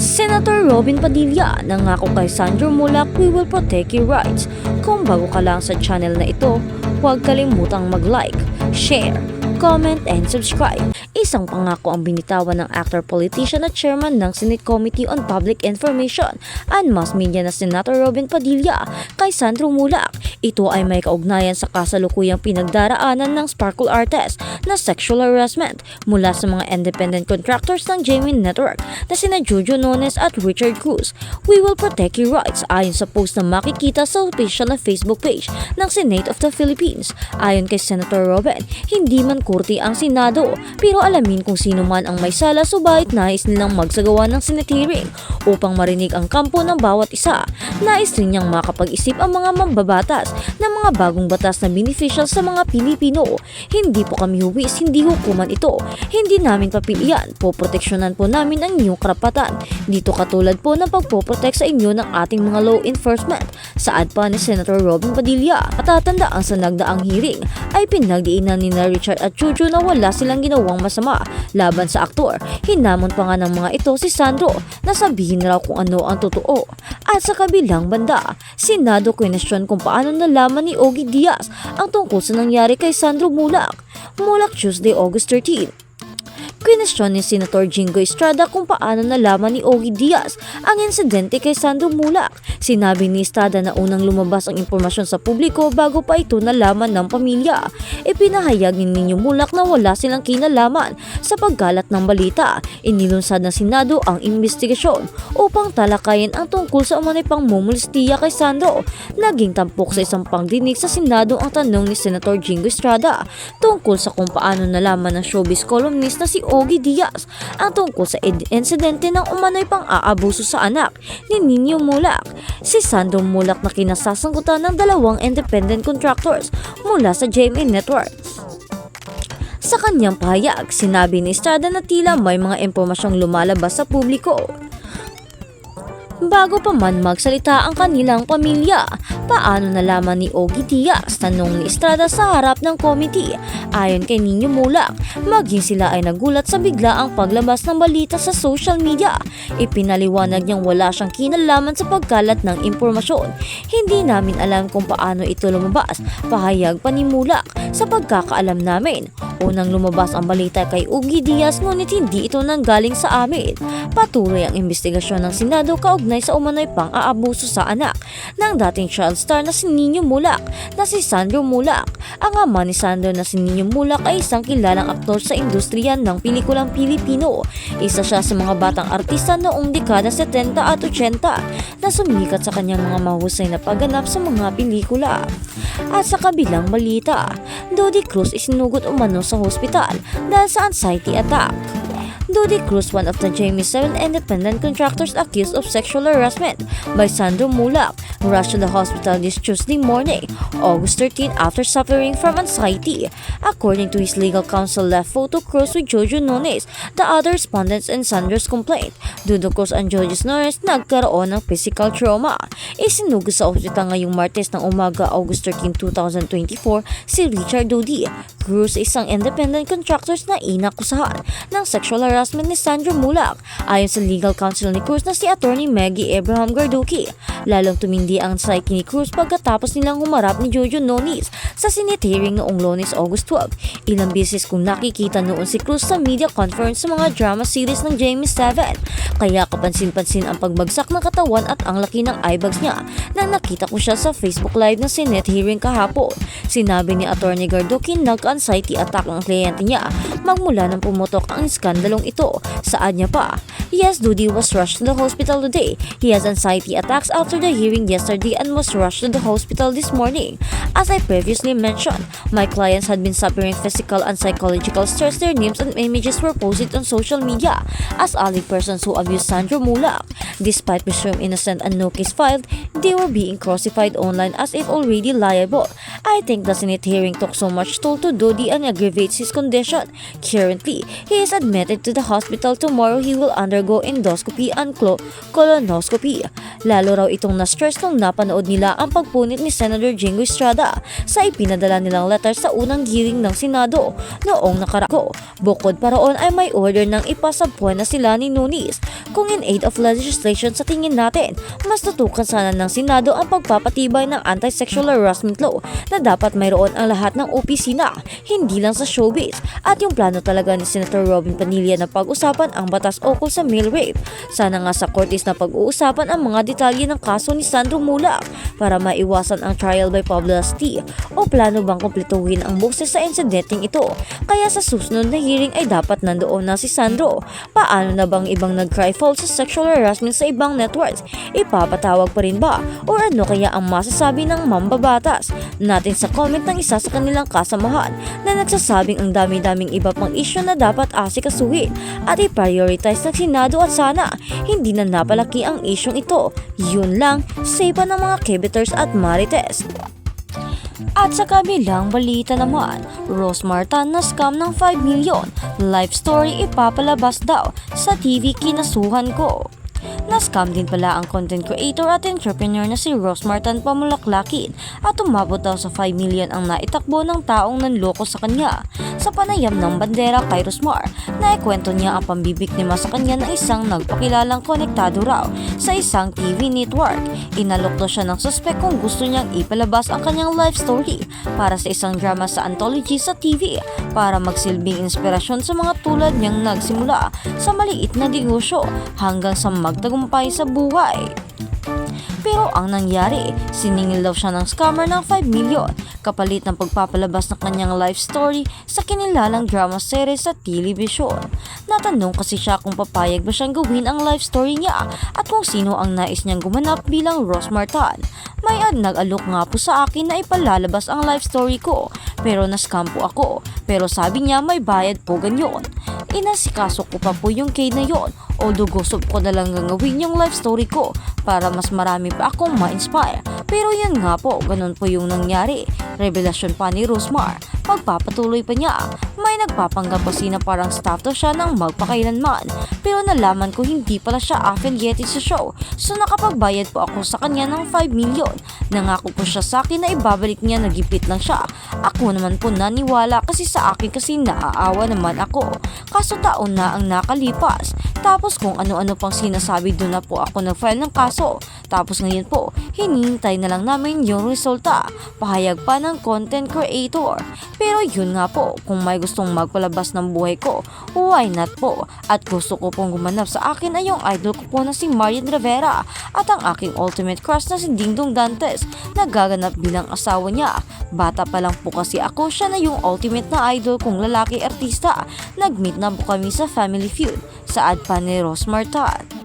Senator Robin Padilla nangako kay Sandro Mulak, "We will protect your rights." Kung bago ka lang sa channel na ito, huwag kalimutang mag-like, share, comment, and subscribe. Isang pangako ang binitawan ng actor, politician at chairman ng Senate Committee on Public Information and Mass Media na Senator Robin Padilla kay Sandro Mulak. Ito ay may kaugnayan sa kasalukuyang pinagdaraanan ng sparkle artist na sexual harassment mula sa mga independent contractors ng GMA Network na sina Jojo Nones at Richard Cruz. "We will protect your rights," ayon sa post na makikita sa official na Facebook page ng Senate of the Philippines. Ayon kay Senator Robin, hindi man kurti ang Senado, pero alamin kung sino man ang may sala, subalit nais nilang magsagawa ng Senate hearing upang marinig ang kampo ng bawat isa. Nais rin niyang makapag-isip ang mga mambabatas ng mga bagong batas na beneficial sa mga Pilipino. "Hindi po kami huwis, hindi hukuman ito. Hindi namin papilian. Poproteksyonan po namin ang inyong karapatan. Dito katulad po ng pagpoprotect sa inyo ng ating mga law enforcement." Saad pa ni Senator Robin Padilla, matatandaan sa nagdaang hearing ay pinagdiinan ni Richard at Jojo na wala silang ginawang masama laban sa aktor. Hinamon pa nga ng mga ito si Sandro na sabihin raw kung ano ang totoo. At sa kabilang banda, Senado question kung paano nalaman ni Ogie Diaz ang tungkol sa nangyari kay Sandro Mulak. Mulak Tuesday, August 13. Kinestyon ni Senator Jingo Estrada kung paano nalaman ni Ogie Diaz ang insidente kay Sandro Mulak. Sinabi ni Estrada na unang lumabas ang impormasyon sa publiko bago pa ito nalaman ng pamilya. Ipinahayag ni Nino Mulak na wala silang kinalaman sa pagkalat ng balita. Inilunsad ng Senado ang investigasyon upang talakayin ang tungkol sa umano'y pangmumulestiya kay Sandro. Naging tampok sa isang pangdinig sa Senado ang tanong ni Senator Jingo Estrada tungkol sa kung paano nalaman ng showbiz columnist na si Ogie Diaz ang tungkol sa insidente ng umano'y pang-aabuso sa anak ni Nino Mulak. Si Sandro Mulak na kinasasangkutan ng dalawang independent contractors mula sa GMA Network. Sa kanyang pahayag, sinabi ni Estrada na tila may mga impormasyong lumalabas sa publiko bago pa man magsalita ang kanilang pamilya. Paano nalaman ni Ogie Diaz? Tanong ni Estrada sa harap ng committee. Ayon kay Nino Mulak, maging sila ay nagulat sa biglaang paglabas ng balita sa social media. Ipinaliwanag niyang wala siyang kinalaman sa pagkalat ng impormasyon. "Hindi namin alam kung paano ito lumabas," pahayag pa ni Mulak. "Sa pagkakaalam namin, unang lumabas ang balita kay Ogie Diaz, ngunit hindi ito nanggaling sa amin." Patuloy ang investigasyon ng Senado kaugnay sa umano'y pang-aabuso sa anak ng dating child star na si Nino Mulak na si Sandro Mulak. Ang ama ni Sandro na si Nino Mulak ay isang kilalang aktor sa industriya ng pelikulang Pilipino. Isa siya sa mga batang artista noong dekada 70 at 80 na sumikat sa kanyang mga mahusay na pagganap sa mga pelikula. At sa kabilang balita, Dodi Cruz isinugot umano sa hospital dahil sa anxiety attack. Dodi Cruz, one of the GMA7 independent contractors accused of sexual harassment by Sandro Mulak, rushed to the hospital this Tuesday morning, August 13, after suffering from anxiety. According to his legal counsel, left photo Cruz with Jojo Nones, the other respondents in Sandro's complaint. Dudo Cruz and Jojo Nones nagkaroon ng physical trauma. Isinugod sa ospital ngayong Martes ng umaga, August 13, 2024, si Richard Dodi. Cruz, isang independent contractors na inakusahan ng sexual harassment ni Sandro Mulak. Ayon sa legal counsel ni Cruz na si Attorney Maggie Abraham Garduki, lalong tumindi ang psyche ni Cruz pagkatapos nilang humarap ni Jojo Nones sa Senate hearing noong Lunes, August 12. Ilang beses kung nakikita noon si Cruz sa media conference sa mga drama series ng GMA7, kaya kapansin-pansin ang pagbagsak ng katawan at ang laki ng eyebags niya nang nakita ko siya sa Facebook Live ng Senate hearing kahapon. Sinabi ni Attorney Garduki, nag-anxiety attack ang kliyente niya magmula nang pumutok ang skandalong ito. Saad niya pa, "Yes, Dodi was rushed to the hospital today. He has anxiety attacks after the hearing yesterday and was rushed to the hospital this morning. As I previously mentioned, my clients had been suffering physical and psychological stress. Their names and images were posted on social media as alleged persons who abused Sandro Mulak. Despite presumed innocent and no case filed, they were being crucified online as if already liable. I think the Senate hearing took so much toll to Dodi and aggravates his condition. Currently, he is admitted to the the hospital tomorrow. He will undergo endoscopy and colonoscopy. Lalo raw itong na-stress nung napanood nila ang pagpunit ni Senator Jingo Estrada sa ipinadala nilang letter sa unang hearing ng Senado noong nakarako. Bukod pa roon ay may order ng ipasabuhay na sila ni Nunes. Kung in aid of legislation sa tingin natin, mas tutukan sana ng Senado ang pagpapatibay ng anti-sexual harassment law na dapat mayroon ang lahat ng opisina, hindi lang sa showbiz. At yung plano talaga ni Senator Robin Padilla na pag-usapan ang batas ukol sa male rape. Sana nga sa court is na pag-uusapan ang mga detalye ng kaso ni Sandro Mulak para maiwasan ang trial by publicity. O plano bang kumpletuhin ang boses sa insidenteng ito? Kaya sa susunod na hearing ay dapat nandoon na si Sandro. Paano na bang ibang nag-cry foul sa sexual harassment sa ibang networks? Ipapatawag pa rin ba? O ano kaya ang masasabi ng mambabatas? Natin sa comment ng isa sa kanilang kasamahan na nagsasabing ang dami-daming iba pang issue na dapat asikasuhin at i-prioritize ng Senado at sana hindi na napalaki ang isyong ito. Yun lang, say pa ng mga kebiters at marites. At sa kabilang balita naman, Rose Martin na scam ng 5 million. Life story ipapalabas daw sa TV kinasuhan ko. Na-scam din pala ang content creator at entrepreneur na si Rose Martin Pamulaklakin at umabot daw sa 5 million ang naitakbo ng taong nanloko sa kanya. Sa panayam ng bandera kay Rosmar, naikwento niya ang pambibiktima sa kanya ng isang nagpakilalang konektado raw sa isang TV network. Inalok daw siya ng suspect kung gusto niyang ipalabas ang kanyang life story para sa isang drama sa anthology sa TV para magsilbing inspirasyon sa mga tulad niyang nagsimula sa maliit na negosyo hanggang sa magtagumpay sa buhay. Pero ang nangyari, siningil daw siya ng scammer ng 5 million kapalit ng pagpapalabas ng kanyang life story sa kinilalang drama series sa telebisyon. Natanong kasi siya kung papayag ba siyang gawin ang life story niya at kung sino ang nais niyang gumanap bilang Rose Martin. May nag-alok nga po sa akin na ipalalabas ang life story ko pero na-scam po ako. Pero sabi niya may bayad po ganyan. Inasikaso ko pa po yung kay na yon. Although gusto ko na lang gawin yung life story ko para mas marami pa akong ma-inspire. Pero yan nga po, ganun po yung nangyari. Revelasyon pa ni Rosmar. Magpapatuloy pa niya. May nagpapanggap kasi na parang staff to siya ng magpakailanman. Pero nalaman ko hindi pala siya affiliated sa show. So nakapagbayad po ako sa kanya ng 5 million. Nangako po siya sa akin na ibabalik niya, nagipit lang siya. Ako naman po naniwala kasi sa akin kasi naaawa naman ako. Kaso taon na ang nakalipas. Tapos kung ano-ano pang sinasabi, doon na po ako nag-file ng kaso. Tapos ngayon po, hinihintay na lang namin yung resulta. Pahayag pa ng content creator. Pero yun nga po, kung may gustong magpalabas ng buhay ko, why not po? At gusto ko pong gumanap sa akin ay yung idol ko po na si Marian Rivera at ang aking ultimate crush na si Dingdong Dantes na gaganap bilang asawa niya. Bata pa lang po kasi ako, siya na yung ultimate na idol kong lalaki artista. Nag-meet na po kami sa Family Feud sa ad pa ni Rose Martin.